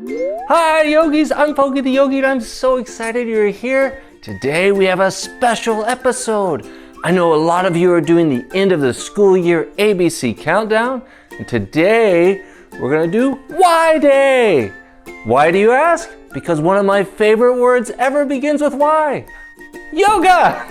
Hi yogis, I'm Pogie the Yogi and I'm so excited you're here. Today we have a special episode. I know a lot of you are doing the end of the school year ABC countdown, and today we're gonna do Y Day. Why do you ask? Because one of my favorite words ever begins with Y. Yoga!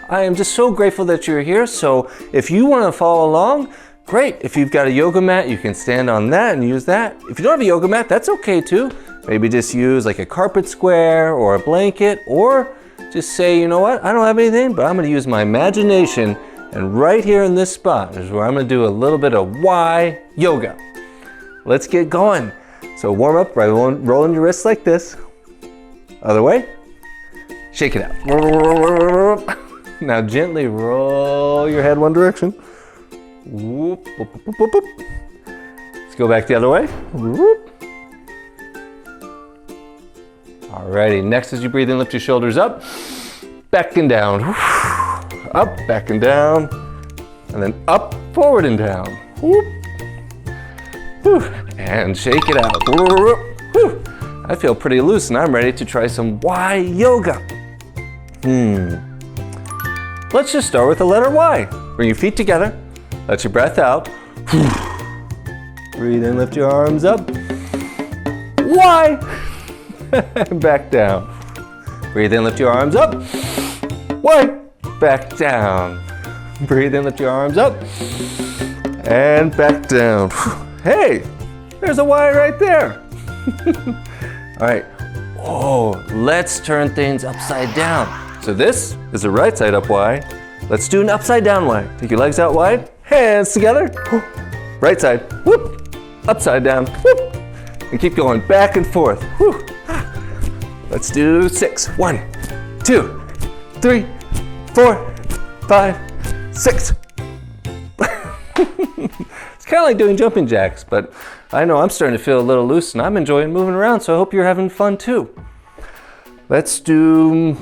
I am just so grateful that you're here, so if you want to follow along, great. If you've got a yoga mat, you can stand on that and use that. If you don't have a yoga mat, that's okay too. Maybe just use like a carpet square or a blanket, or just say, you know what, I don't have anything, but I'm gonna use my imagination, and right here in this spot is where I'm gonna do a little bit of Y yoga. Let's get going. So warm up by rolling your wrists like this. Other way. Shake it out. Now gently roll your head one direction. Whoop, whoop, whoop, whoop, whoop. Let's go back the other way. Whoop. Alrighty, next as you breathe in, lift your shoulders up, back and down. Up, back and down, and then up, forward and down. Whoop. And shake it out. I feel pretty loose and I'm ready to try some Y yoga. Let's just start with the letter Y. Bring your feet together. Let your breath out. Breathe in, lift your arms up. Y. Back down. Breathe in, lift your arms up. Y. Back down. Breathe in, lift your arms up. And back down. Hey, there's a Y right there. All right. Oh, let's turn things upside down. So this is a right side up Y. Let's do an upside down Y. Take your legs out wide, hands together. Right side, whoop, upside down, whoop. And keep going back and forth. Whew. Let's do 6. 1, 2, 3, 4, 5, 6. It's kind of like doing jumping jacks, but I know I'm starting to feel a little loose and I'm enjoying moving around, so I hope you're having fun too. Let's do,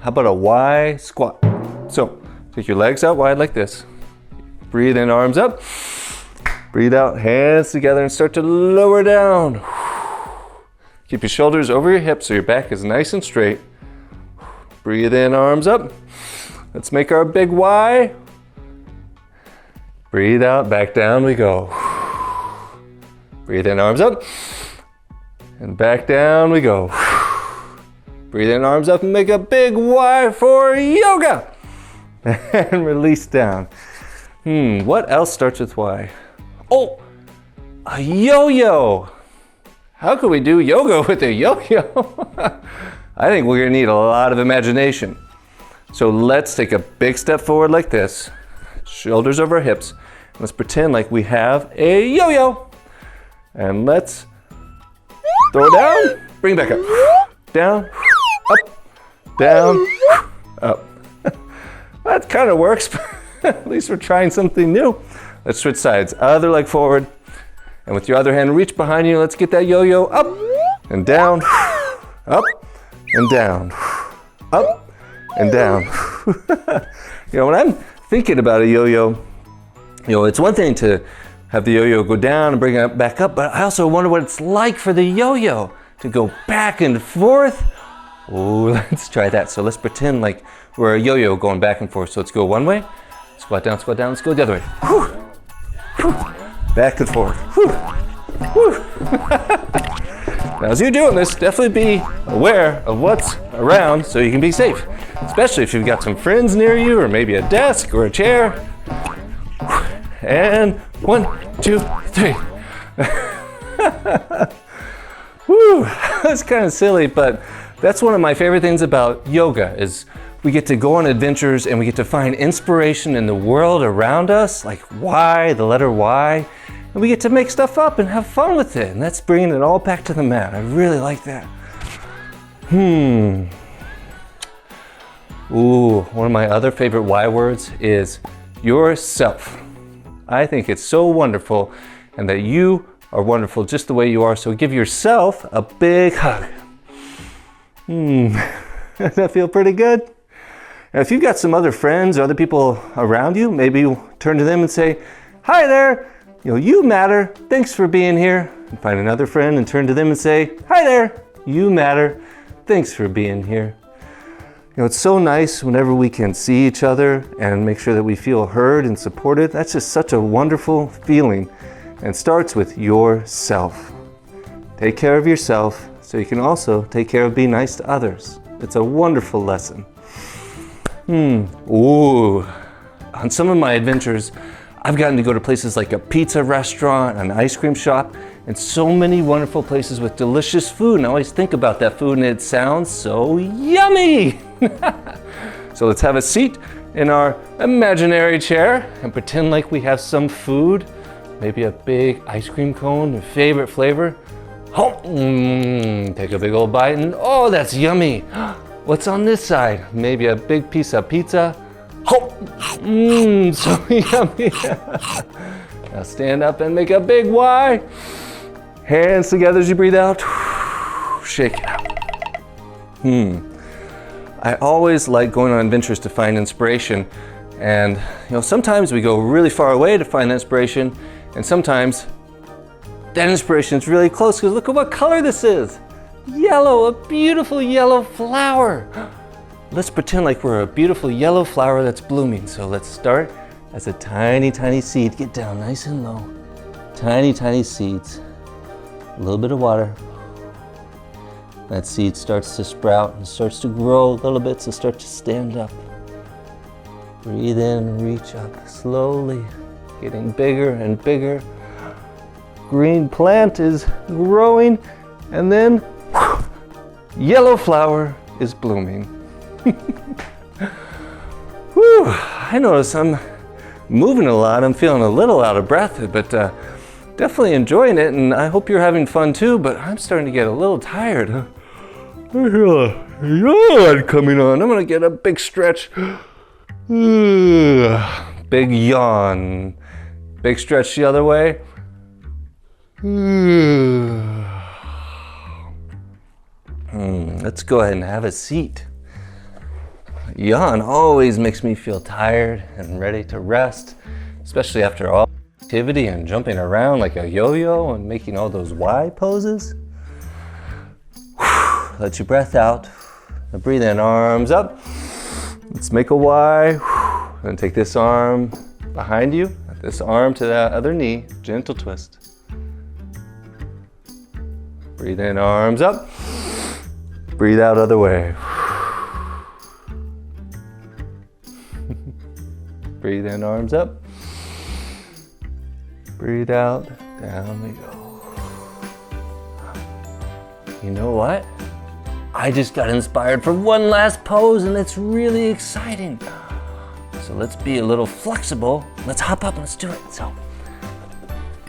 how about a Y squat? So, take your legs out wide like this. Breathe in, arms up. Breathe out, hands together and start to lower down. Keep your shoulders over your hips so your back is nice and straight. Breathe in, arms up. Let's make our big Y. Breathe out, back down we go. Breathe in, arms up. And back down we go. Breathe in, arms up, and make a big Y for yoga. And release down. What else starts with Y? Oh, a yo-yo. How could we do yoga with a yo-yo? I think we're gonna need a lot of imagination. So let's take a big step forward like this. Shoulders over hips. Let's pretend like we have a yo-yo. And let's throw it down, bring it back up. Down, up, down, up. That kind of works, but at least we're trying something new. Let's switch sides. Other leg forward. And with your other hand, reach behind you. Let's get that yo-yo up and down, up and down, up and down. When I'm thinking about a yo-yo, it's one thing to have the yo-yo go down and bring it back up, but I also wonder what it's like for the yo-yo to go back and forth. Oh, let's try that. So let's pretend like we're a yo-yo going back and forth. So let's go one way, squat down, let's go the other way. Whew. Whew. Back and forth. Whew. Whew. Now as you're doing this, definitely be aware of what's around so you can be safe, especially if you've got some friends near you or maybe a desk or a chair. And 1, 2, 3. Woo, that's kind of silly, but that's one of my favorite things about yoga is we get to go on adventures and we get to find inspiration in the world around us, like Y, the letter Y, and we get to make stuff up and have fun with it, and that's bringing it all back to the mat. I really like that. Ooh, one of my other favorite Y words is yourself. I think it's so wonderful and that you are wonderful just the way you are, so give yourself a big hug. Does that feel pretty good? And if you've got some other friends or other people around you, maybe turn to them and say, hi there, You matter. Thanks for being here. And find another friend and turn to them and say, hi there. You matter. Thanks for being here. It's so nice whenever we can see each other and make sure that we feel heard and supported. That's just such a wonderful feeling, and starts with yourself. Take care of yourself so you can also take care of being nice to others. It's a wonderful lesson. Ooh. On some of my adventures, I've gotten to go to places like a pizza restaurant, an ice cream shop, and so many wonderful places with delicious food. And I always think about that food and it sounds so yummy. So let's have a seat in our imaginary chair and pretend like we have some food, maybe a big ice cream cone, your favorite flavor. Take a big old bite and oh, that's yummy. What's on this side? Maybe a big piece of pizza. So yummy. Now stand up and make a big Y. Hands together as you breathe out. Shake it out. I always like going on adventures to find inspiration. And sometimes we go really far away to find inspiration, and sometimes that inspiration is really close because look at what color this is. Yellow, a beautiful yellow flower. Let's pretend like we're a beautiful yellow flower that's blooming. So let's start as a tiny, tiny seed. Get down nice and low. Tiny, tiny seeds. A little bit of water. That seed starts to sprout and starts to grow a little bit, so start to stand up. Breathe in, reach up slowly, getting bigger and bigger. Green plant is growing, and then yellow flower is blooming. Whew, I notice I'm moving a lot. I'm feeling a little out of breath, but definitely enjoying it, and I hope you're having fun too, but I'm starting to get a little tired. I hear a yawn coming on. I'm gonna get a big stretch. Big yawn. Big stretch the other way. Let's go ahead and have a seat. Yawn always makes me feel tired and ready to rest, especially after all activity and jumping around like a yo-yo and making all those Y poses. Let your breath out. Now breathe in, arms up. Let's make a Y. Then take this arm behind you, this arm to that other knee, gentle twist. Breathe in, arms up. Breathe out other way. Breathe in, arms up. Breathe out, down we go. You know what? I just got inspired for one last pose, and it's really exciting. So let's be a little flexible. Let's hop up and let's do it. So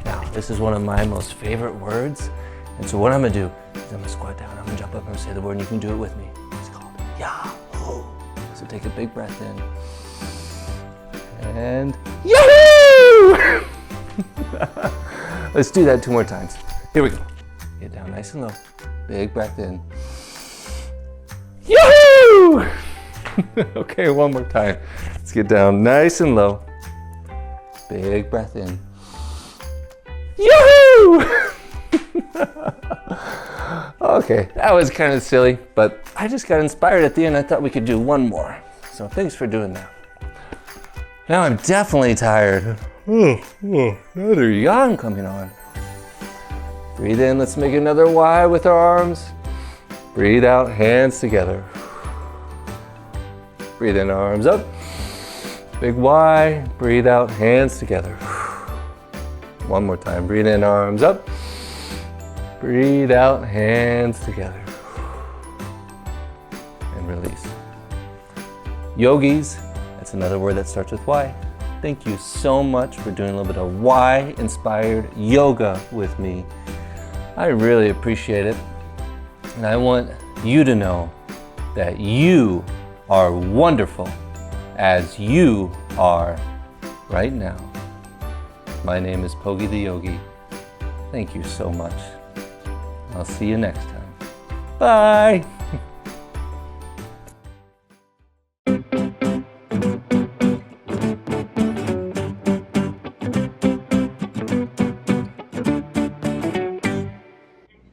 now this is one of my most favorite words. And so what I'm gonna do is I'm gonna squat down, I'm gonna jump up and say the word, and you can do it with me. It's called Yahoo. So take a big breath in. And Yahoo! Let's do that 2 more times. Here we go. Get down nice and low. Big breath in. Yahoo! Okay, one more time. Let's get down nice and low. Big breath in. Yahoo! Okay, that was kind of silly, but I just got inspired at the end. I thought we could do one more. So thanks for doing that. Now I'm definitely tired. Another yawn coming on. Breathe in, let's make another Y with our arms. Breathe out, hands together. Breathe in, arms up. Big Y, breathe out, hands together. One more time, breathe in, arms up. Breathe out, hands together. And release. Yogis, that's another word that starts with Y. Thank you so much for doing a little bit of Y-inspired yoga with me. I really appreciate it. And I want you to know that you are wonderful as you are right now. My name is Pogie the Yogi. Thank you so much. I'll see you next time. Bye.